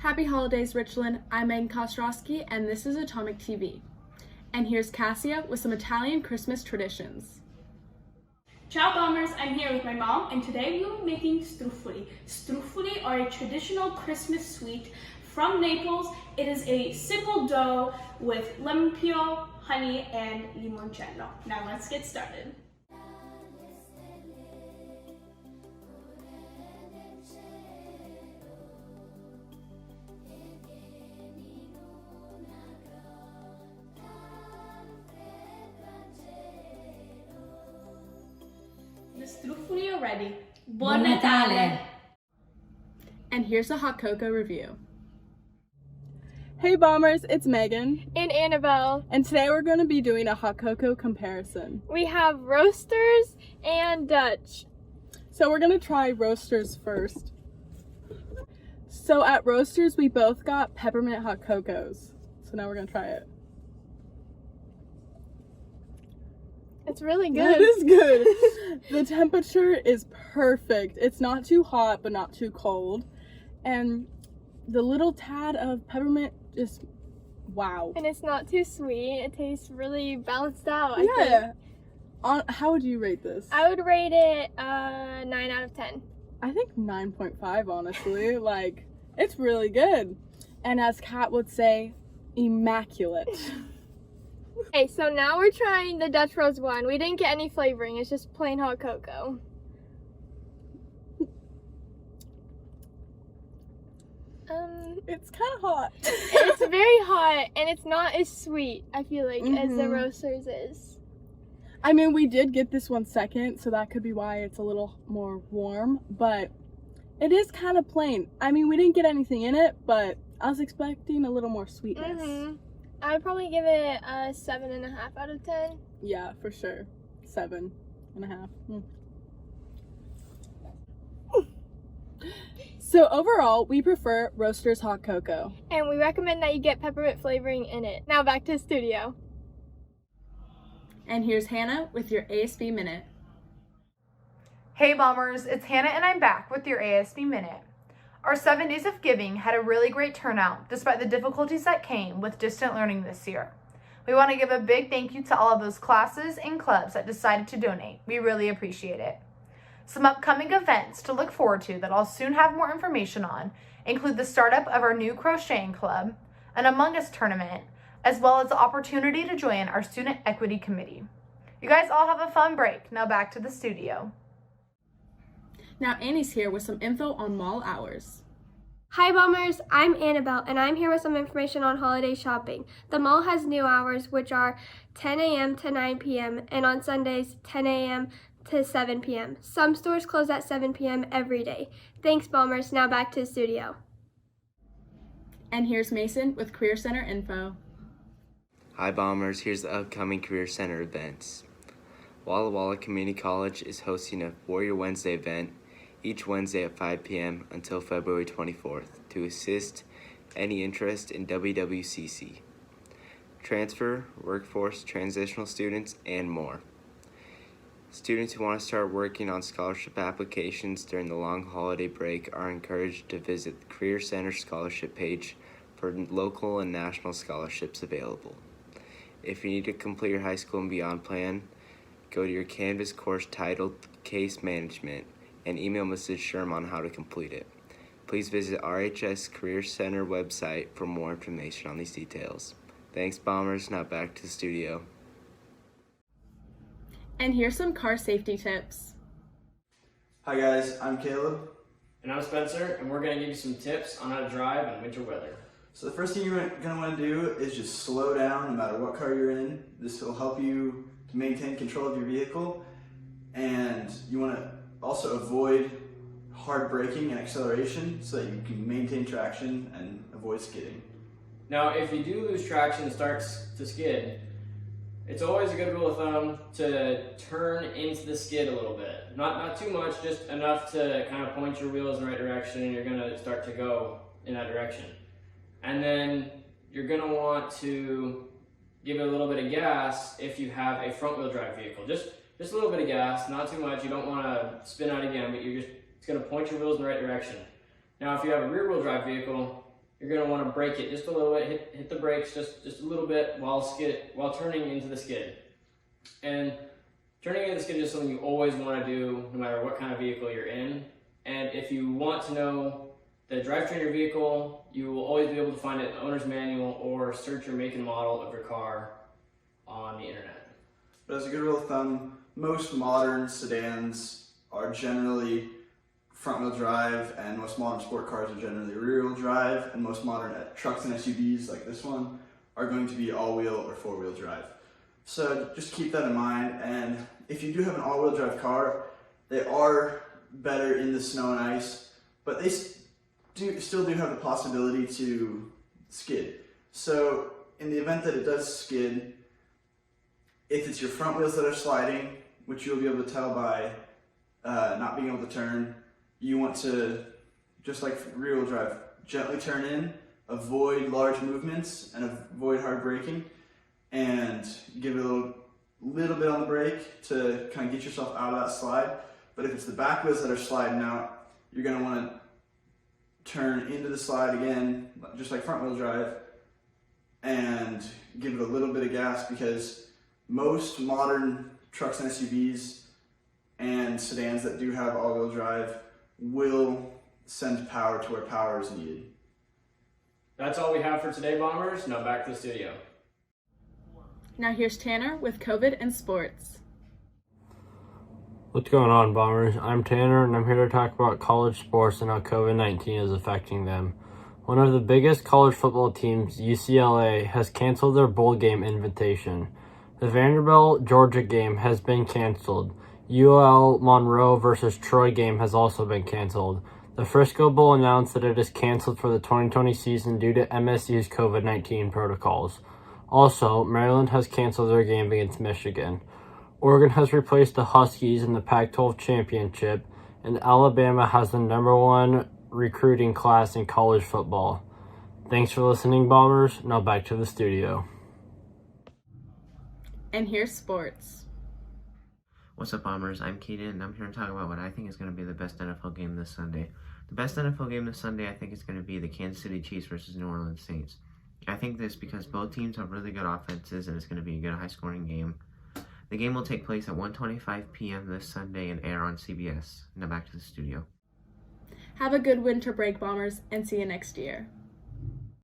Happy holidays, Richland. I'm Megan Kostrowski, and this is Atomic TV. And here's Cassia with some Italian Christmas traditions. Ciao Bombers, I'm here with my mom, and today we'll be making struffoli. Struffoli are a traditional Christmas sweet from Naples. It is a simple dough with lemon peel, honey, and limoncello. Now let's get started. The struffoli are ready. Buon Natale! And here's a hot cocoa review. Hey Bombers, it's Megan. And Annabelle. And today we're going to be doing a hot cocoa comparison. We have Roasters and Dutch. So we're going to try Roasters first. So at Roasters, we both got peppermint hot cocos. So now we're going to try it. It's really good. It is good. The temperature is perfect. It's not too hot, but not too cold. And the little tad of peppermint just, wow. And it's not too sweet. It tastes really balanced out, I think. How would you rate this? I would rate it 9 out of 10. I think 9.5, honestly. Like, it's really good. And as Kat would say, immaculate. Okay, so now we're trying the Dutch Rose one. We didn't get any flavoring. It's just plain hot cocoa. It's kind of hot. It's very hot, and it's not as sweet, I feel like, as the Roasters is. I mean, we did get this one second, so that could be why it's a little more warm, but it is kind of plain. I mean, we didn't get anything in it, but I was expecting a little more sweetness. I would probably give it a 7.5 out of 10. Yeah, for sure. 7.5. So overall, we prefer Roasters hot cocoa. And we recommend that you get peppermint flavoring in it. Now back to the studio. And here's Hannah with your ASB Minute. Hey Bombers, it's Hannah and I'm back with your ASB Minute. Our 7 Days of Giving had a really great turnout despite the difficulties that came with distant learning this year. We want to give a big thank you to all of those classes and clubs that decided to donate. We really appreciate it. Some upcoming events to look forward to that I'll soon have more information on include the startup of our new crocheting club, an Among Us tournament, as well as the opportunity to join our Student Equity Committee. You guys all have a fun break. Now back to the studio. Now Annie's here with some info on mall hours. Hi Bombers, I'm Annabelle and I'm here with some information on holiday shopping. The mall has new hours which are 10 a.m. to 9 p.m. and on Sundays 10 a.m. to 7 p.m. Some stores close at 7 p.m. every day. Thanks Bombers, now back to the studio. And here's Mason with Career Center info. Hi Bombers, here's the upcoming Career Center events. Walla Walla Community College is hosting a Warrior Wednesday event each Wednesday at 5 p.m. until February 24th to assist any interest in WWCC, transfer, workforce, transitional students, and more. Students who want to start working on scholarship applications during the long holiday break are encouraged to visit the Career Center scholarship page for local and national scholarships available. If you need to complete your high school and beyond plan, go to your Canvas course titled Case Management and email Mrs. Sherm on how to complete it. Please visit RHS Career Center website for more information on these details. Thanks Bombers, now back to the studio. And here's some car safety tips. Hi guys, I'm Caleb. And I'm Spencer, and we're going to give you some tips on how to drive in winter weather. So the first thing you're going to want to do is just slow down no matter what car you're in. This will help you to maintain control of your vehicle. And you want to also avoid hard braking and acceleration so that you can maintain traction and avoid skidding. Now, if you do lose traction and starts to skid, it's always a good rule of thumb to turn into the skid a little bit. Not too much, just enough to kind of point your wheels in the right direction and you're going to start to go in that direction. And then you're going to want to give it a little bit of gas if you have a front wheel drive vehicle. Just a little bit of gas, not too much. You don't want to spin out again, but it's going to point your wheels in the right direction. Now, if you have a rear wheel drive vehicle, you're going to want to brake it just a little bit, hit the brakes just a little bit while turning into the skid. And turning into the skid is something you always want to do no matter what kind of vehicle you're in. And if you want to know the drivetrain of your vehicle, you will always be able to find it in the owner's manual or search your make and model of your car on the internet. But as a good rule of thumb, most modern sedans are generally front-wheel drive, and most modern sport cars are generally rear-wheel drive, and most modern trucks and SUVs like this one are going to be all-wheel or four-wheel drive. So just keep that in mind, and if you do have an all-wheel drive car, they are better in the snow and ice, but they still do have the possibility to skid. So in the event that it does skid, if it's your front wheels that are sliding, which you'll be able to tell by not being able to turn, you want to, just like rear wheel drive, gently turn in, avoid large movements and avoid hard braking, and give it a little bit on the brake to kind of get yourself out of that slide. But if it's the back wheels that are sliding out, you're going to want to turn into the slide again, just like front wheel drive, and give it a little bit of gas, because most modern trucks and SUVs and sedans that do have all-wheel drive will send power to where power is needed. That's all we have for today, Bombers. Now back to the studio. Now here's Tanner with COVID and sports. What's going on, Bombers? I'm Tanner, and I'm here to talk about college sports and how COVID-19 is affecting them. One of the biggest college football teams, UCLA, has canceled their bowl game invitation. The Vanderbilt-Georgia game has been canceled. UL Monroe versus Troy game has also been canceled. The Frisco Bowl announced that it is canceled for the 2020 season due to MSU's COVID-19 protocols. Also, Maryland has canceled their game against Michigan. Oregon has replaced the Huskies in the Pac-12 championship, and Alabama has the #1 recruiting class in college football. Thanks for listening, Bombers. Now back to the studio. And here's sports. What's up, Bombers? I'm Keaton, and I'm here to talk about what I think is going to be the best NFL game this Sunday. The best NFL game this Sunday, I think, is going to be the Kansas City Chiefs versus New Orleans Saints. I think this because both teams have really good offenses, and it's going to be a good, high-scoring game. The game will take place at 1:25 p.m. this Sunday and air on CBS. Now back to the studio. Have a good winter break, Bombers, and see you next year.